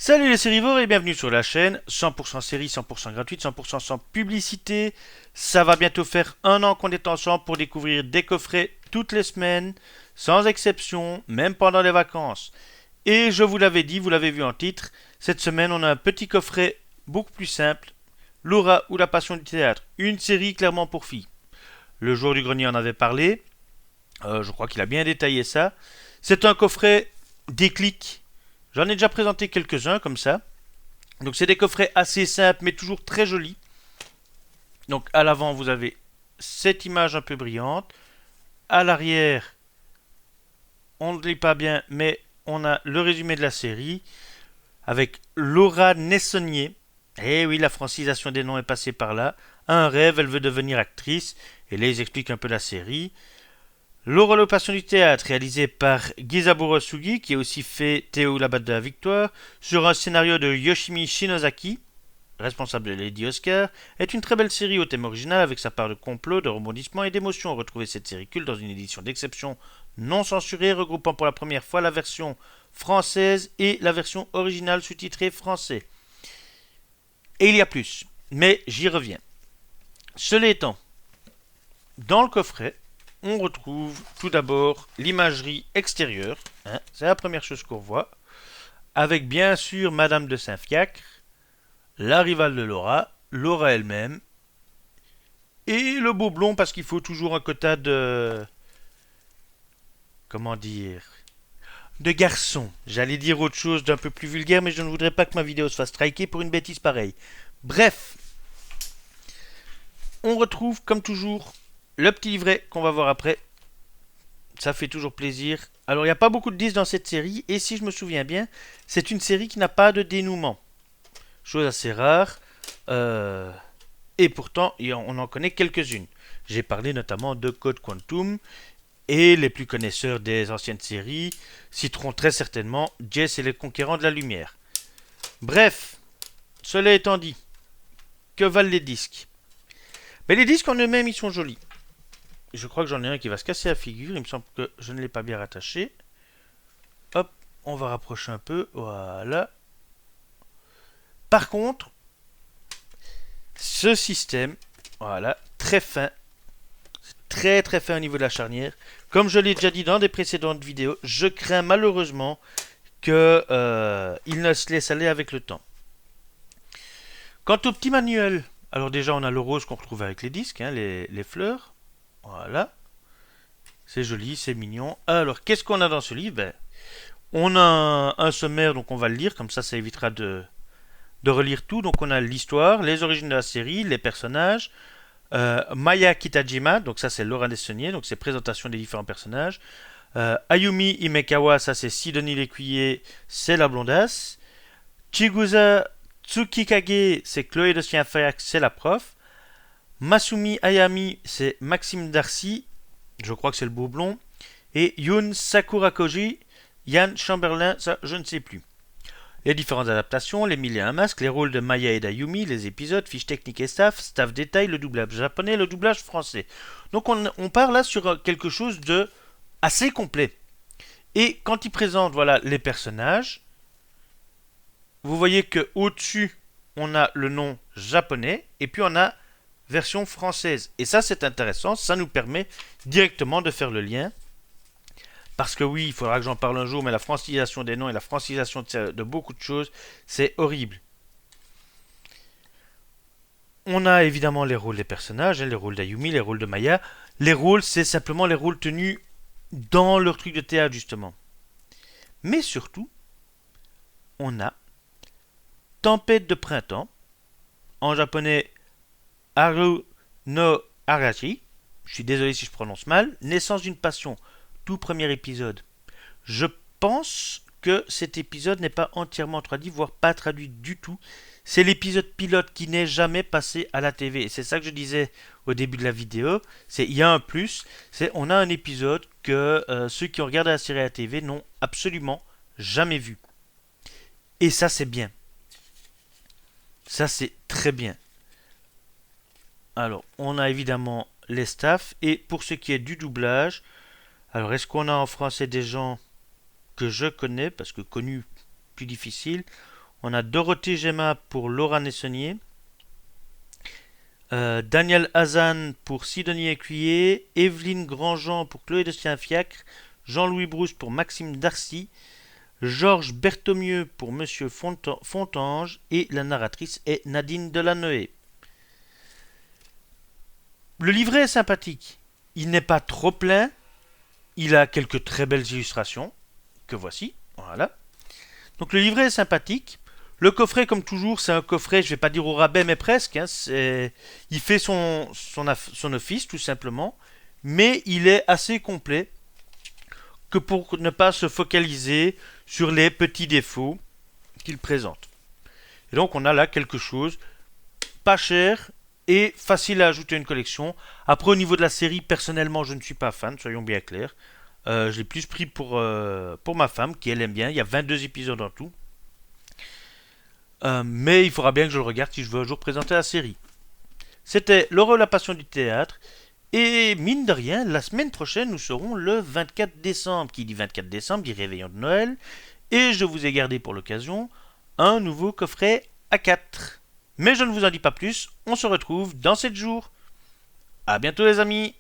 Salut les sérivores et bienvenue sur la chaîne 100% série, 100% gratuite, 100% sans publicité. Ça va bientôt faire un an qu'on est ensemble pour découvrir des coffrets toutes les semaines, sans exception, même pendant les vacances. Et je vous l'avais dit, vous l'avez vu en titre, cette semaine on a un petit coffret beaucoup plus simple, Laura ou la passion du théâtre, une série clairement pour filles. Le jour du grenier en avait parlé, je crois qu'il a bien détaillé ça. C'est un coffret déclic. J'en ai déjà présenté quelques-uns comme ça. Donc c'est des coffrets assez simples mais toujours très jolis. Donc à l'avant vous avez cette image un peu brillante. À l'arrière, on ne lit pas bien mais on a le résumé de la série avec Laura Nessonnier. Eh oui, la francisation des noms est passée par là. Un rêve, elle veut devenir actrice. Et là ils expliquent un peu la série. Laura le Passion du théâtre, réalisé par Gizaburo Sugi, qui a aussi fait Théo la batte de la victoire, sur un scénario de Yoshimi Shinozaki, responsable de Lady Oscar, est une très belle série au thème original avec sa part de complot, de rebondissement et d'émotion. Retrouvez cette série culte dans une édition d'exception non censurée, regroupant pour la première fois la version française et la version originale sous-titrée français. Et il y a plus, mais j'y reviens. Cela étant, dans le coffret, on retrouve tout d'abord l'imagerie extérieure, c'est la première chose qu'on voit, avec bien sûr Madame de Saint-Fiacre, la rivale de Laura, Laura elle-même, et le beau blond parce qu'il faut toujours un quota de... comment dire... de garçon. J'allais dire autre chose d'un peu plus vulgaire, mais je ne voudrais pas que ma vidéo se fasse striker pour une bêtise pareille. Bref, on retrouve comme toujours le petit livret qu'on va voir après. Ça fait toujours plaisir. Alors il n'y a pas beaucoup de 10 dans cette série, et si je me souviens bien, c'est une série qui n'a pas de dénouement. Chose assez rare. Et pourtant, on en connaît quelques-unes. J'ai parlé notamment de Code Quantum, et les plus connaisseurs des anciennes séries citeront très certainement Jess et les Conquérants de la Lumière. Bref, cela étant dit, que valent les disques? Mais les disques en eux-mêmes, ils sont jolis. Je crois que j'en ai un qui va se casser la figure. Il me semble que je ne l'ai pas bien rattaché. Hop, on va rapprocher un peu. Voilà. Par contre, ce système, voilà, très fin. Très très fin au niveau de la charnière. Comme je l'ai déjà dit dans des précédentes vidéos, je crains malheureusement qu'il ne se laisse aller avec le temps. Quant au petit manuel, alors déjà on a le rose qu'on retrouve avec les disques, les fleurs. Voilà. C'est joli, c'est mignon. Alors, qu'est-ce qu'on a dans ce livre? On a un sommaire, donc on va le lire, comme ça évitera de relire tout. Donc on a l'histoire, les origines de la série, les personnages, Maya Kitajima, donc ça c'est Laura Dessonnier, donc c'est présentation des différents personnages. Ayumi Imekawa, ça c'est Sidonie Lécuyer, c'est la blondasse. Chigusa Tsukikage, c'est Chloé de Saint-Fiacre, c'est la prof. Masumi Ayami, c'est Maxime Darcy, je crois que c'est le beau blond. Et Yun Sakurakoji, Yann Chamberlain, ça je ne sais plus. Les différentes adaptations, les mille et un masques, les rôles de Maya et d'Ayumi, les épisodes, fiches techniques et staff détail, le doublage japonais, le doublage français. Donc on part là sur quelque chose de assez complet. Et quand il présente voilà, les personnages, vous voyez que au-dessus, on a le nom japonais et puis on a version française. Et ça c'est intéressant, ça nous permet directement de faire le lien. Parce que oui, il faudra que j'en parle un jour, mais la francisation des noms et la francisation de beaucoup de choses, c'est horrible. On a évidemment les rôles des personnages, les rôles d'Ayumi, les rôles de Maya. Les rôles, c'est simplement les rôles tenus dans leur truc de théâtre, justement. Mais surtout, on a Tempête de printemps, en japonais Haru no Arashi. Je suis désolé si je prononce mal. Naissance d'une passion, tout premier épisode. Je pense que cet épisode n'est pas entièrement traduit, voire pas traduit du tout. C'est l'épisode pilote qui n'est jamais passé à la TV. Et c'est ça que je disais au début de la vidéo. Il y a un plus. On a un épisode que ceux qui ont regardé la série à la TV n'ont absolument jamais vu. Et ça, c'est bien. Ça, c'est très bien. Alors, on a évidemment les staffs. Et pour ce qui est du doublage, alors est-ce qu'on a en français des gens que je connais, parce que connu, plus difficile. On a Dorothée Gemma pour Laura Nessonnier. Daniel Hazan pour Sidonie Écuyer. Evelyne Grandjean pour Chloé de Saint-Fiacre. Jean-Louis Brousse pour Maxime Darcy. Georges Berthomieux pour Monsieur Fontange. Et la narratrice est Nadine Delanoë. Le livret est sympathique. Il n'est pas trop plein. Il a quelques très belles illustrations. Que voici. Voilà. Donc le livret est sympathique. Le coffret, comme toujours, c'est un coffret, je ne vais pas dire au rabais, mais presque. Hein, il fait son office, tout simplement. Mais il est assez complet que pour ne pas se focaliser sur les petits défauts qu'il présente. Et donc on a là quelque chose pas cher et facile à ajouter à une collection. Après, au niveau de la série, personnellement, je ne suis pas fan, soyons bien clairs. Je l'ai plus pris pour ma femme, qui elle aime bien. Il y a 22 épisodes en tout. Mais il faudra bien que je le regarde si je veux un jour présenter la série. C'était Laurel, la passion du théâtre. Et mine de rien, la semaine prochaine, nous serons le 24 décembre. Qui dit 24 décembre dit réveillon de Noël. Et je vous ai gardé pour l'occasion un nouveau coffret A4. Mais je ne vous en dis pas plus, on se retrouve dans 7 jours. A bientôt les amis.